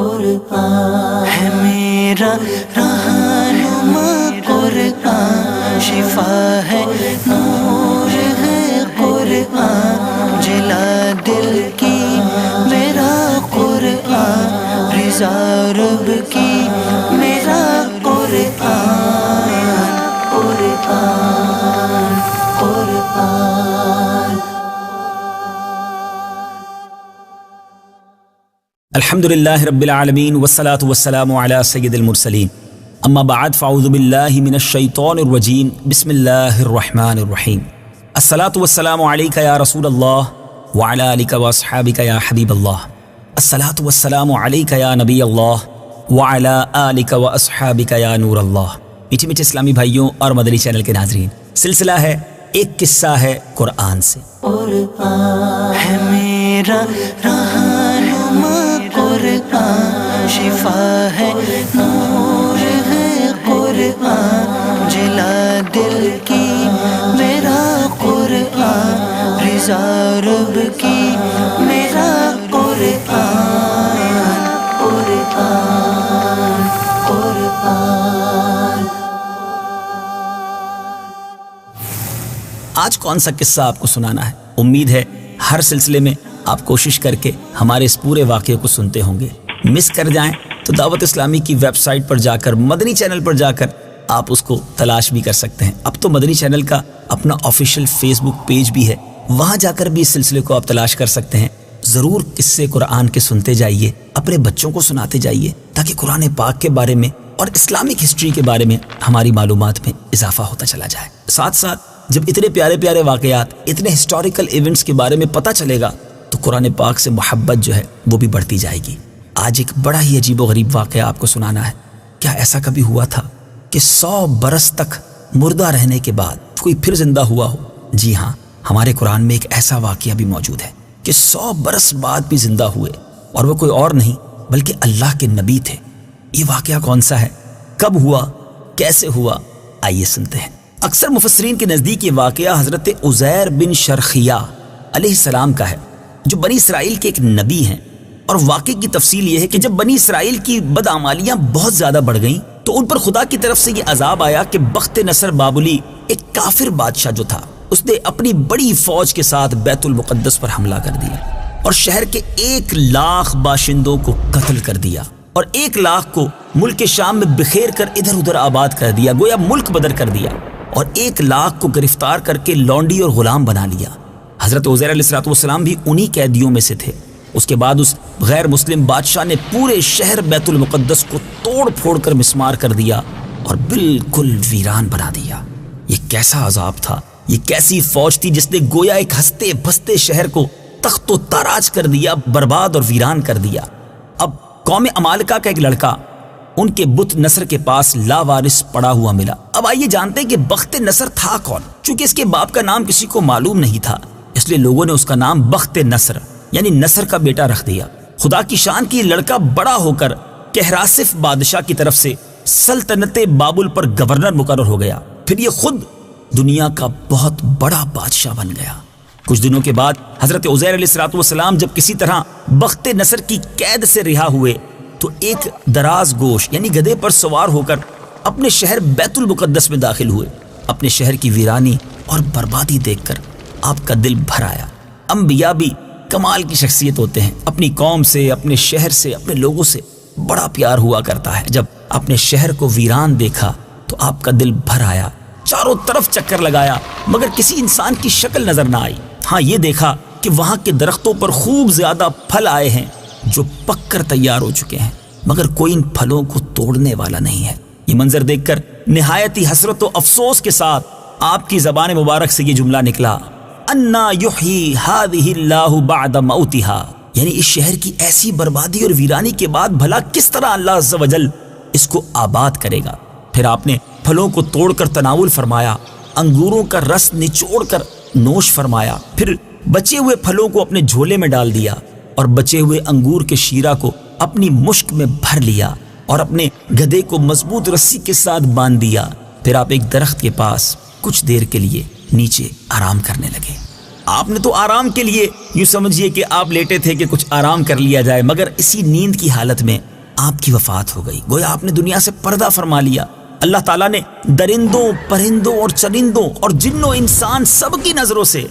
قرآن ہے میرا رہنما قرآن، شفا ہے نور ہے قرآن، جلا دل کی میرا قرآن، رضا رب کی میرا قرآن، قرآن قرآن۔ الحمدللہ رب العالمین والصلاة والسلام علی سید المرسلین، اما بعد فاعوذ باللہ من الشیطان الرجیم، بسم اللہ الرحمن الرحیم۔ الصلاة والسلام علیک یا رسول اللہ وعلی آلک واصحابک یا حبیب اللہ، الصلاة والسلام علیک یا نبی اللہ وعلی آلک واصحابک یا نور اللہ۔ میٹھے میٹھے اسلامی بھائیوں اور مدنی چینل کے ناظرین، سلسلہ ہے ایک قصہ ہے قرآن سے۔ قرآن ہے میرا رہنما قرآن، شفا ہے نور ہے قرآن، جلا دل کی میرا قرآن، رضا رب کی میرا قرآن، قرآن قرآن۔ آج کون سا قصہ آپ کو سنانا ہے؟ امید ہے ہر سلسلے میں آپ کوشش کر کے ہمارے اس پورے واقعے کو سنتے ہوں گے۔ مس کر جائیں تو دعوت اسلامی کی ویب سائٹ پر جا کر، مدنی چینل پر جا کر آپ اس کو تلاش بھی کر سکتے ہیں۔ اب تو مدنی چینل کا اپنا آفیشیل فیس بک پیج بھی ہے، وہاں جا کر بھی اس سلسلے کو آپ تلاش کر سکتے ہیں۔ ضرور قصے قرآن کے سنتے جائیے، اپنے بچوں کو سناتے جائیے، تاکہ قرآن پاک کے بارے میں اور اسلامک ہسٹری کے بارے میں ہماری معلومات میں اضافہ ہوتا چلا جائے۔ ساتھ ساتھ جب اتنے پیارے پیارے واقعات، اتنے ہسٹوریکل ایونٹس کے بارے میں پتہ چلے گا تو قرآن پاک سے محبت جو ہے وہ بھی بڑھتی جائے گی۔ آج ایک بڑا ہی عجیب و غریب واقعہ آپ کو سنانا ہے۔ کیا ایسا کبھی ہوا تھا کہ 100 برس تک مردہ رہنے کے بعد کوئی پھر زندہ ہوا ہو؟ جی ہاں، ہمارے قرآن میں ایک ایسا واقعہ بھی موجود ہے کہ 100 برس بعد بھی زندہ ہوئے، اور وہ کوئی اور نہیں بلکہ اللہ کے نبی تھے۔ یہ واقعہ کون سا ہے، کب ہوا، کیسے ہوا، آئیے سنتے ہیں۔ اکثر مفسرین کے نزدیک یہ واقعہ حضرت عزیر بن شرخیہ علیہ السلام کا ہے، جو بنی اسرائیل کے ایک نبی ہیں۔ اور واقعے کی تفصیل یہ ہے کہ جب بنی اسرائیل کی بدعمالیاں بہت زیادہ بڑھ گئیں تو ان پر خدا کی طرف سے یہ عذاب آیا کہ بخت نصر بابلی، ایک کافر بادشاہ جو تھا، اس نے اپنی بڑی فوج کے ساتھ بیت المقدس پر حملہ کر دیا اور شہر کے 1 لاکھ باشندوں کو قتل کر دیا، اور 1 لاکھ کو ملک شام میں بکھیر کر ادھر ادھر آباد کر دیا، گویا ملک بدر کر دیا، اور 1 لاکھ کو گرفتار کر کے لونڈی اور غلام بنا لیا۔ حضرت عزیر علیہ السلام بھی انہی قیدیوں میں سے تھے۔ اس کے بعد اس غیر مسلم بادشاہ نے پورے شہر بیت المقدس کو توڑ پھوڑ کر مسمار کر دیا اور بالکل ویران بنا دیا۔ یہ کیسا عذاب تھا، یہ کیسی فوج تھی جس نے گویا ایک ہنستے بستے شہر کو تخت و تاراج کر دیا، برباد اور ویران کر دیا۔ اب قوم عمالقہ کا ایک لڑکا ان کے بت نصر کے پاس لاوارث پڑا ہوا ملا۔ اب آئیے جانتے ہیں کہ بخت نصر تھا کون۔ چونکہ اس کے باپ کا نام کسی کو معلوم نہیں تھا، اس لیے لوگوں نے اس کا نام بخت نصر یعنی نصر کا بیٹا رکھ دیا۔ خدا کی شان کی لڑکا بڑا ہو کر کہراسف بادشاہ کی طرف سے سلطنت بابل پر گورنر مقرر ہو گیا، پھر یہ خود دنیا کا بہت بڑا بادشاہ بن گیا۔ کچھ دنوں کے بعد حضرت عزیر علیہ السلام جب کسی طرح بخت نصر کی قید سے رہا ہوئے تو ایک دراز گوش یعنی گدھے پر سوار ہو کر اپنے شہر بیت المقدس میں داخل ہوئے۔ اپنے شہر کی ویرانی اور بربادی دیکھ کر آپ کا دل بھر آیا۔ انبیاء بھی کمال کی شخصیت ہوتے ہیں، اپنی قوم سے، اپنے شہر سے، اپنے لوگوں سے بڑا پیار ہوا کرتا ہے۔ جب اپنے شہر کو ویران دیکھا تو آپ کا دل بھر آیا، چاروں طرف چکر لگایا مگر کسی انسان کی شکل نظر نہ آئی۔ ہاں یہ دیکھا کہ وہاں کے درختوں پر خوب زیادہ پھل آئے ہیں جو پک کر تیار ہو چکے ہیں، مگر کوئی ان پھلوں کو توڑنے والا نہیں ہے۔ یہ منظر دیکھ کر نہایت ہی حسرت و افسوس کے ساتھ آپ کی زبان مبارک سے یہ جملہ نکلا، انا یحیی ہذہ اللہ بعد موتہا، یعنی اس شہر کی ایسی بربادی اور ویرانی کے بعد بھلا کس طرح اللہ عز و جل اس کو آباد کرے گا۔ پھر آپ نے پھلوں کو توڑ کر تناول فرمایا، انگوروں کا رس نچوڑ کر نوش فرمایا، پھر بچے ہوئے پھلوں کو اپنے جھولے میں ڈال دیا اور بچے ہوئے انگور کے شیرہ کو اپنی مشک میں بھر لیا اور اپنے گدھے کو مضبوط رسی کے ساتھ باندھ دیا۔ پھر آپ ایک درخت کے پاس کچھ دیر کے لیے نیچے آرام کرنے لگے۔ آپ نے تو آرام کے لیے یوں سمجھیے کہ آپ لیٹے تھے کہ کچھ آرام کر لیا جائے، مگر اسی نیند کی حالت میں آپ کی وفات ہو گئی، گویا آپ نے دنیا سے پردہ فرما لیا۔ اللہ تعالیٰ نے درندوں، پرندوں اور چرندوں اور جنوں انسان سب کی نظروں سے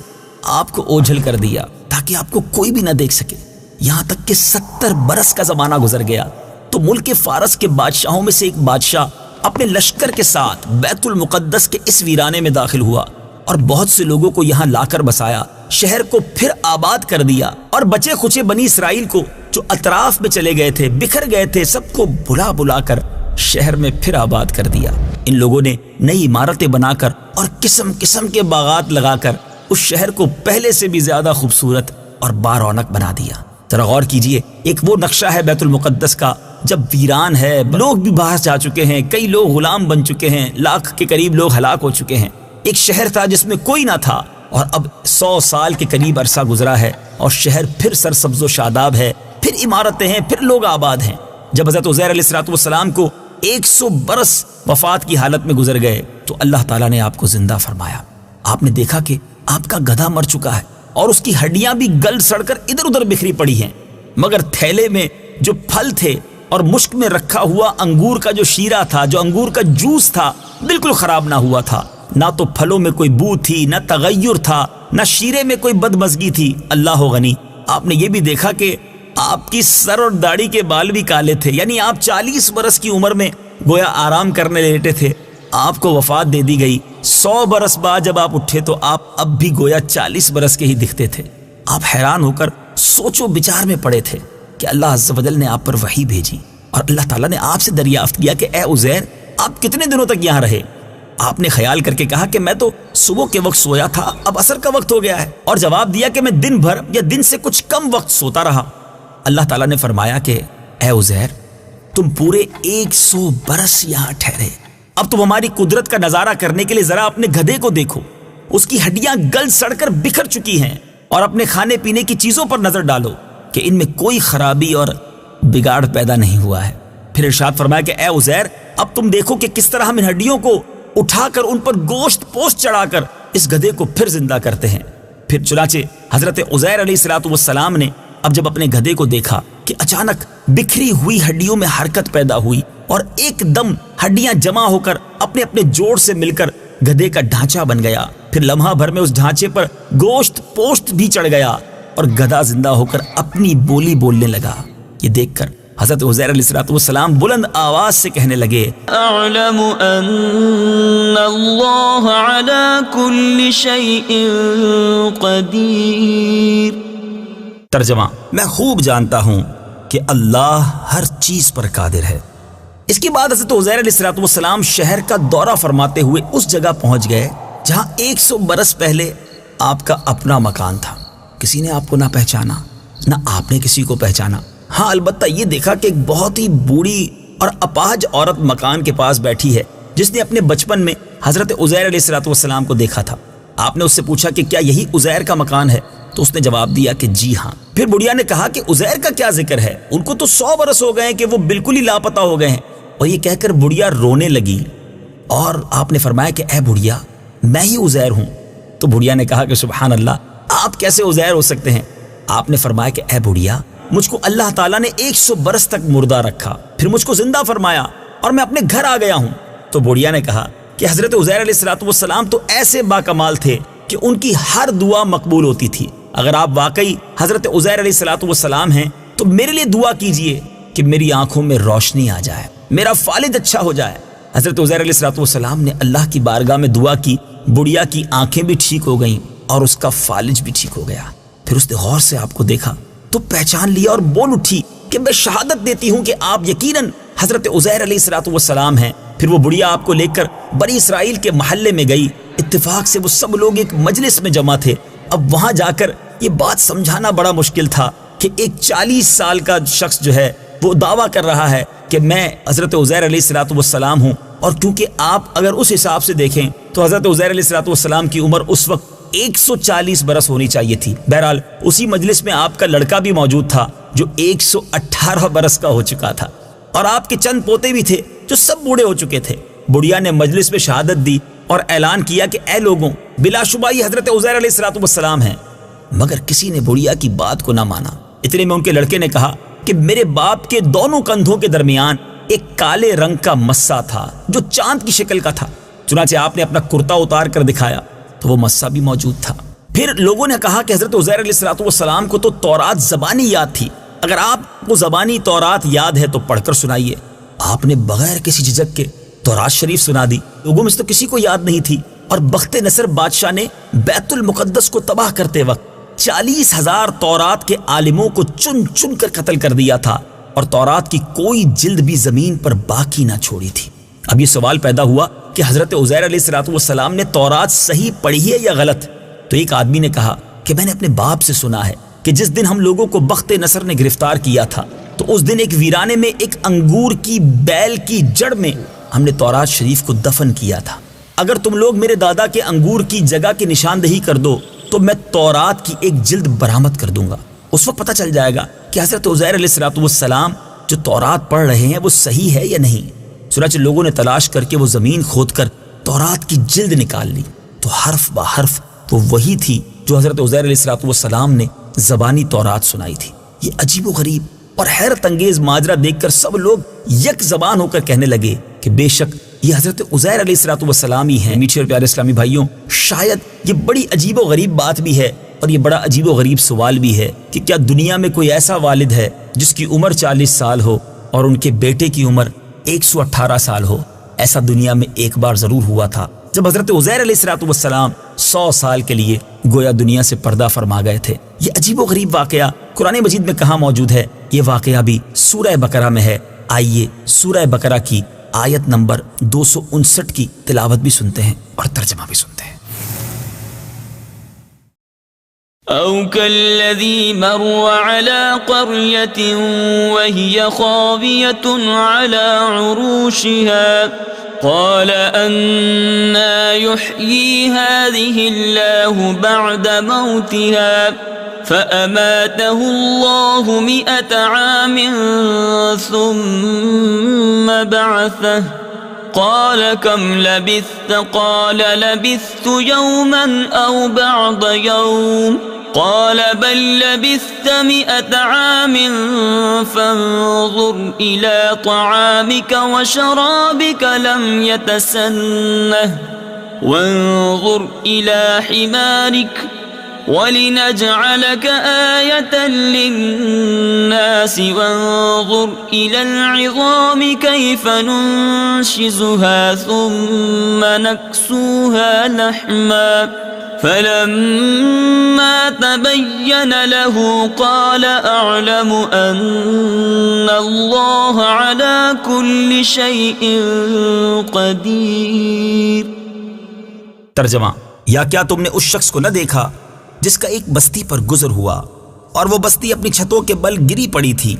آپ کو اوجھل کر دیا تاکہ آپ کو کوئی بھی نہ دیکھ سکے۔ یہاں تک کہ 70 برس کا زمانہ گزر گیا تو ملک فارس کے بادشاہوں میں سے ایک بادشاہ اپنے لشکر کے ساتھ بیت المقدس کے اس ویرانے میں داخل ہوا اور بہت سے لوگوں کو یہاں لا کر بسایا، شہر کو پھر آباد کر دیا، اور بچے کھچے بنی اسرائیل کو جو اطراف میں چلے گئے تھے، بکھر گئے تھے، سب کو بلا بلا کر شہر میں پھر آباد کر دیا۔ ان لوگوں نے نئی عمارتیں بنا کر اور قسم قسم کے باغات لگا کر اس شہر کو پہلے سے بھی زیادہ خوبصورت اور بارونق بنا دیا۔ ذرا غور کیجئے، ایک وہ نقشہ ہے بیت المقدس کا جب ویران ہے، لوگ بھی باہر جا چکے ہیں، کئی لوگ غلام بن چکے ہیں، 1 لاکھ کے قریب لوگ ہلاک ہو چکے ہیں۔ ایک شہر تھا جس میں کوئی نہ تھا، اور اب 100 سال کے قریب عرصہ گزرا ہے اور شہر پھر سرسبز و شاداب ہے، پھر عمارتیں ہیں، پھر لوگ آباد ہیں۔ جب حضرت عزیر علیہ السلام کو 100 برس وفات کی حالت میں گزر گئے تو اللہ تعالیٰ نے آپ کو زندہ فرمایا۔ آپ نے دیکھا کہ آپ کا گدھا مر چکا ہے اور اس کی ہڈیاں بھی گل سڑ کر ادھر ادھر بکھری پڑی ہیں، مگر تھیلے میں جو پھل تھے اور مشک میں رکھا ہوا انگور کا جو شیرہ تھا، جو انگور کا جوس تھا، بالکل خراب نہ ہوا تھا۔ نہ تو پھلوں میں کوئی بو تھی، نہ تغیر تھا، نہ شیرے میں کوئی بدمزگی تھی۔ اللہ غنی۔ آپ نے یہ بھی دیکھا کہ آپ کی سر اور داڑھی کے بال بھی کالے تھے، یعنی آپ 40 برس کی عمر میں گویا آرام کرنے لیٹے تھے، آپ کو وفات دے دی گئی۔ 100 برس بعد جب آپ اٹھے تو آپ اب بھی گویا 40 برس کے ہی دکھتے تھے۔ آپ حیران ہو کر سوچ و بچار میں پڑے تھے کہ اللہ عز و جل نے آپ پر وحی بھیجی اور اللہ تعالیٰ نے آپ سے دریافت کیا کہ اے عزیر، آپ کتنے دنوں تک یہاں رہے؟ آپ نے خیال کر کے کہا کہ میں تو صبح کے وقت سویا تھا، اب عصر کا وقت ہو گیا ہے، اور جواب دیا کہ میں دن بھر یا دن سے کچھ کم وقت سوتا رہا۔ اللہ تعالیٰ نے فرمایا کہ اے عزیر، تم پورے 100 برس یہاں ٹھہرے، اب تم ہماری قدرت کا نظارہ کرنے کے لیے ذرا اپنے گدھے کو دیکھو، اس کی ہڈیاں گل سڑ کر بکھر چکی ہیں، اور اپنے کھانے پینے کی چیزوں پر نظر ڈالو کہ ان میں کوئی خرابی اور بگاڑ پیدا نہیں ہوا ہے۔ پھر ارشاد فرمایا کہ اے عزیر، اب تم دیکھو کہ کس طرح ہم ان ہڈیوں کو اٹھا کر ان پر گوشت پوست چڑھا کر اس گدھے کو پھر زندہ کرتے ہیں۔ پھر چنانچہ حضرت عزیر علیہ السلام نے اب جب اپنے گدھے کو دیکھا کہ اچانک بکھری ہوئی ہڈیوں میں حرکت پیدا ہوئی اور ایک دم ہڈیاں جمع ہو کر اپنے اپنے جوڑ سے مل کر گدھے کا ڈھانچہ بن گیا، پھر لمحہ بھر میں اس ڈھانچے پر گوشت پوست بھی چڑھ گیا اور گدھا زندہ ہو کر اپنی بولی بولنے لگا۔ یہ دیکھ کر حضرت عزیر علیہ السلام بلند آواز سے کہنے لگے، اعلم ان اللہ علی کل شیء قدیر۔ ترجمہ، میں خوب جانتا ہوں کہ اللہ ہر چیز پر قادر ہے۔ اس کے بعد حضرت عزیر علیہ السلام شہر کا دورہ فرماتے ہوئے اس جگہ پہنچ گئے جہاں 100 برس پہلے آپ کا اپنا مکان تھا۔ کسی نے آپ کو نہ پہچانا، نہ آپ نے کسی کو پہچانا۔ ہاں، البتہ یہ دیکھا کہ ایک بہت ہی بوڑھی اور اپاہج عورت مکان کے پاس بیٹھی ہے جس نے اپنے بچپن میں حضرت عزیر علیہ السلام کو دیکھا تھا۔ آپ نے اس سے پوچھا کہ کیا یہی عزیر کا مکان ہے؟ تو اس نے جواب دیا کہ جی ہاں۔ پھر بڑھیا نے کہا کہ عزیر کا کیا ذکر ہے، ان کو تو 100 برس ہو گئے ہیں کہ وہ بالکل ہی لاپتہ ہو گئے ہیں۔ اور یہ کہہ کر بڑھیا رونے لگی، اور آپ نے فرمایا کہ اے بڑھیا، میں ہی عزیر ہوں۔ تو بڑھیا نے کہا کہ سبحان اللہ، آپ کیسے عزیر ہو سکتے ہیں؟ آپ نے فرمایا کہ اے بڑھیا، مجھ کو اللہ تعالیٰ نے 100 برس تک مردہ رکھا، پھر مجھ کو زندہ فرمایا اور میں اپنے گھر آ گیا ہوں۔ تو بڑھیا نے کہا کہ حضرت عزیر علیہ السلام تو ایسے باکمال تھے کہ ان کی ہر دعا مقبول ہوتی تھی۔ اگر آپ واقعی حضرت عزیر علیہ السلام ہیں تو میرے لیے دعا کیجئے کہ میری آنکھوں میں روشنی آ جائے، میرا فالج اچھا ہو جائے۔ حضرت عزیر علیہ السلام نے اللہ کی بارگاہ میں دعا کی، بڑھیا کی آنکھیں بھی ٹھیک ہو گئیں اور اس کا فالج بھی ٹھیک ہو گیا۔ پھر اس نے غور سے آپ کو دیکھا تو پہچان لیا اور بول اٹھی کہ میں شہادت دیتی ہوں کہ آپ یقیناً حضرت عزیر علیہ السلام ہیں۔ پھر وہ بڑھیا آپ کو لے کر بنی اسرائیل کے محلے میں گئی۔ اتفاق سے وہ سب لوگ ایک مجلس میں جمع تھے۔ اب وہاں جا کر یہ بات سمجھانا بڑا مشکل تھا کہ ایک 40 سال کا شخص جو ہے وہ دعویٰ کر رہا ہے کہ میں حضرت عزیر علیہ السلام ہوں، اور کیونکہ آپ اگر اس حساب سے دیکھیں تو حضرت عزیر علیہ السلام کی عمر اس وقت 140 برس ہونی چاہیے تھی۔ بہرحال اسی مجلس میں آپ کا لڑکا بھی موجود تھا جو 118 برس کا ہو چکا تھا، اور آپ کے چند پوتے بھی تھے جو سب بوڑھے ہو چکے تھے۔ بڑھیا نے مجلس میں شہادت دی اور اعلان کیا کہ اے لوگوں، بلا شبہ یہ حضرت عزیر علیہ السلام ہیں، مگر کسی نے بڑھیا کی بات کو نہ مانا۔ اتنے میں ان کے لڑکے نے کہا کہ میرے باپ کے دونوں کندھوں کے درمیان ایک کالے رنگ کا مسا تھا جو چاند کی شکل کا تھا۔ چنانچہ آپ نے اپنا کرتا اتار کر دکھایا تو وہ مسا بھی موجود تھا۔ پھر لوگوں نے کہا کہ حضرت عزیر علیہ السلام کو تو تورات زبانی یاد تھی، اگر آپ کو زبانی تورات یاد ہے تو پڑھ کر سنائیے۔ آپ نے بغیر کسی جھجک کے تورات شریف سنا دی۔ لوگوں میں سے تو کسی کو یاد نہیں تھی، اور بخت نصر بادشاہ نے بیت المقدس کو تباہ کرتے وقت 40,000 تورات کے عالموں کو چن چن کر قتل کر دیا تھا، اور تورات کی کوئی جلد بھی زمین پر باقی نہ چھوڑی تھی۔ اب یہ سوال پیدا ہوا کہ حضرت عزیر علیہ السلام نے تورات صحیح پڑھی ہے یا غلط؟ تو ایک آدمی نے کہا کہ میں نے اپنے باپ سے سنا ہے کہ جس دن ہم لوگوں کو بخت نصر نے گرفتار کیا تھا تو اس دن ایک ویرانے میں ایک انگور کی بیل کی جڑ میں ہم نے تورات شریف کو دفن کیا تھا۔ اگر تم لوگ میرے دادا کے انگور کی جگہ کی نشاندہی کر دو تو میں تورات کی ایک جلد برآمد کر دوں گا، اس وقت پتہ چل جائے گا کہ حضرت عزیر علیہ السلام جو تورات پڑھ رہے ہیں وہ صحیح ہے یا نہیں۔ چنانچہ لوگوں نے تلاش کر کے وہ زمین کھود کر تورات کی جلد نکال لی تو حرف با حرف وہ وہی تھی جو حضرت عزیر علیہ السلام نے زبانی تورات سنائی تھی۔ یہ عجیب و غریب اور حیرت انگیز ماجرا دیکھ کر سب لوگ یک زبان ہو کر کہنے لگے کہ بے شک یہ حضرت عزیر علیہ السلام ہی ہیں۔ میٹھے اور پیارے اسلامی بھائیوں، شاید یہ بڑی عجیب و غریب بات بھی ہے اور یہ بڑا عجیب و غریب سوال بھی ہے کہ کیا دنیا میں کوئی ایسا والد ہے جس کی عمر 40 سال ہو اور ان کے بیٹے کی عمر 118 سال ہو؟ ایسا دنیا میں ایک بار ضرور ہوا تھا جب حضرت عزیر علیہ السلام 100 سال کے لیے گویا دنیا سے پردہ فرما گئے تھے۔ یہ عجیب و غریب واقعہ قرآن مجید میں کہاں موجود ہے؟ یہ واقعہ بھی سورہ بقرہ میں ہے۔ آئیے سورہ بقرہ کی آیت نمبر 259 کی تلاوت بھی سنتے ہیں اور ترجمہ بھی سنتے ہیں۔ أو كالذي مر على قرية وهي خاوية على عروشها قال أنى يحيي هذه الله بعد موتها فأماته الله 100 عام ثم بعثه قال كم لبثت قال لبثت يوما أو بعض يوم قال بل لبثت 100 عام فانظر إلى طعامك وشرابك لم يتسنه وانظر إلى حمارك وَلِنَجْعَلَكَ آيَةً لِلنَّاسِ وَانظُرْ إِلَى الْعِظَامِ كَيْفَ نُنشِزُهَا ثُمَّ نَكْسُوهَا لَحْمًا فَلَمَّا تَبَيَّنَ لَهُ قَالَ أَعْلَمُ أَنَّ اللَّهَ عَلَى كُلِّ شَيْءٍ قَدِيرٌ۔ ترجمہ: یا کیا تم نے اس شخص کو نہ دیکھا جس کا ایک بستی پر گزر ہوا اور وہ بستی اپنی چھتوں کے بل گری پڑی تھی؟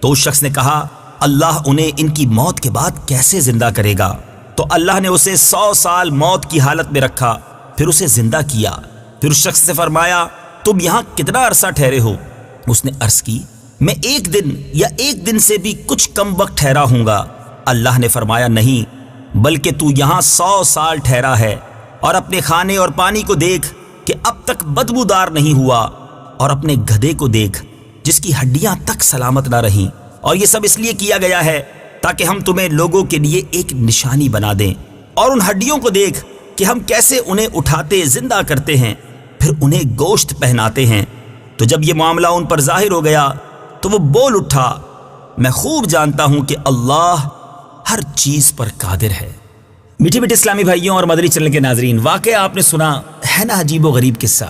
تو اس شخص نے کہا اللہ انہیں ان کی موت کے بعد کیسے زندہ کرے گا؟ تو اللہ نے اسے 100 سال موت کی حالت میں رکھا، پھر اسے زندہ کیا۔ پھر اس شخص سے فرمایا تم یہاں کتنا عرصہ ٹھہرے ہو؟ اس نے عرض کی میں 1 دن یا 1 دن سے بھی کچھ کم وقت ٹھہرا ہوں گا۔ اللہ نے فرمایا نہیں، بلکہ تو یہاں 100 سال ٹھہرا ہے، اور اپنے کھانے اور پانی کو دیکھ کہ اب تک بدبودار نہیں ہوا، اور اپنے گدھے کو دیکھ جس کی ہڈیاں تک سلامت نہ رہیں، اور یہ سب اس لیے کیا گیا ہے تاکہ ہم تمہیں لوگوں کے لیے ایک نشانی بنا دیں۔ اور ان ہڈیوں کو دیکھ کہ ہم کیسے انہیں اٹھاتے زندہ کرتے ہیں، پھر انہیں گوشت پہناتے ہیں۔ تو جب یہ معاملہ ان پر ظاہر ہو گیا تو وہ بول اٹھا میں خوب جانتا ہوں کہ اللہ ہر چیز پر قادر ہے۔ میٹھے میٹھے اسلامی بھائیوں اور مدنی چینل کے ناظرین، واقعہ آپ نے سنا ہے نا عجیب و غریب قصہ،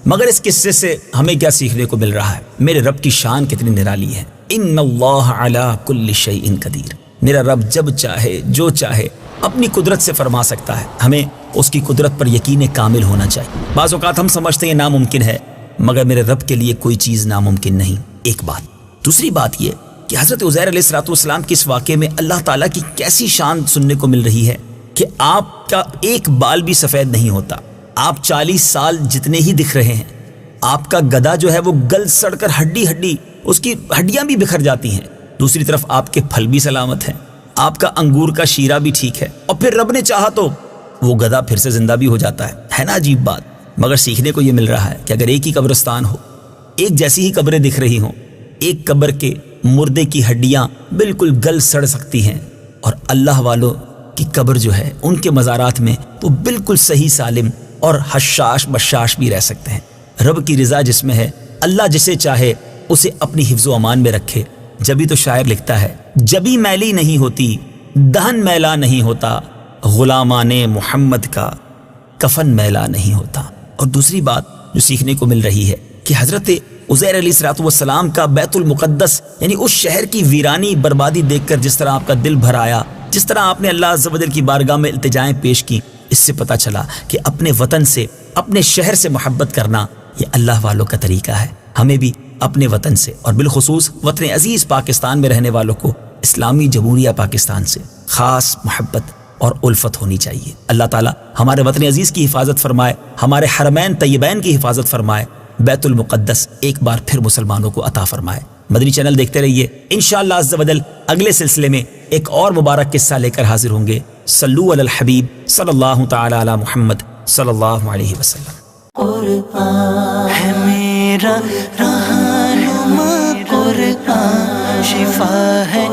مگر اس قصے سے ہمیں کیا سیکھنے کو مل رہا ہے؟ میرے رب کی شان کتنی نرالی ہے۔ ان اللہ علی کل شیء قدیر، میرا رب جب چاہے جو چاہے اپنی قدرت سے فرما سکتا ہے۔ ہمیں اس کی قدرت پر یقین کامل ہونا چاہیے۔ بعض اوقات ہم سمجھتے ہیں ناممکن ہے، مگر میرے رب کے لیے کوئی چیز ناممکن نہیں۔ ایک بات۔ دوسری بات یہ کہ حضرت عزیر علیہ السلام کے اس واقعے میں اللہ تعالیٰ کی کیسی شان سننے کو مل رہی ہے کہ آپ کا ایک بال بھی سفید نہیں ہوتا، آپ 40 سال جتنے ہی دکھ رہے ہیں، آپ کا گدھا جو ہے وہ گل سڑ کر ہڈی اس کی ہڈیاں بھی بکھر جاتی ہیں، دوسری طرف آپ کے پھل بھی سلامت ہیں، آپ کا انگور کا شیرہ بھی ٹھیک ہے، اور پھر رب نے چاہا تو وہ گدھا پھر سے زندہ بھی ہو جاتا ہے نا عجیب بات۔ مگر سیکھنے کو یہ مل رہا ہے کہ اگر ایک ہی قبرستان ہو، ایک جیسی ہی قبریں دکھ رہی ہوں، ایک قبر کے مردے کی ہڈیاں بالکل گل سڑ سکتی ہیں، اور اللہ والوں کی قبر جو ہے ان کے مزارات میں وہ بالکل صحیح سالم اور حشاش بشاش بھی رہ سکتے ہیں۔ رب کی رضا جس میں ہے، اللہ جسے چاہے اسے اپنی حفظ و امان میں رکھے۔ جبھی تو شاعر لکھتا ہے، جبھی میلی نہیں ہوتی دہن میلا نہیں ہوتا، غلامان محمد کا کفن میلا نہیں ہوتا۔ اور دوسری بات جو سیکھنے کو مل رہی ہے کہ حضرت عزیر علیہ الصلوۃ والسلام کا بیت المقدس یعنی اس شہر کی ویرانی بربادی دیکھ کر جس طرح آپ کا دل بھر آیا، جس طرح آپ نے اللہ عز و جل کی بارگاہ میں التجائیں پیش کی، اس سے پتہ چلا کہ اپنے وطن سے، اپنے شہر سے محبت کرنا یہ اللہ والوں کا طریقہ ہے۔ ہمیں بھی اپنے وطن سے اور بالخصوص وطن عزیز پاکستان میں رہنے والوں کو اسلامی جمہوریہ پاکستان سے خاص محبت اور الفت ہونی چاہیے۔ اللہ تعالی ہمارے وطن عزیز کی حفاظت فرمائے، ہمارے حرمین طیبین کی حفاظت فرمائے، بیت المقدس ایک بار پھر مسلمانوں کو عطا فرمائے۔ مدنی چینل دیکھتے رہیے، انشاءاللہ عز و جل اگلے سلسلے میں ایک اور مبارک قصہ لے کر حاضر ہوں گے۔ صلو علی الحبیب صلی اللہ تعالی علی محمد صلی اللہ علیہ وسلم۔ قرآن ہے میرا رہنما، قرآن شفا ہے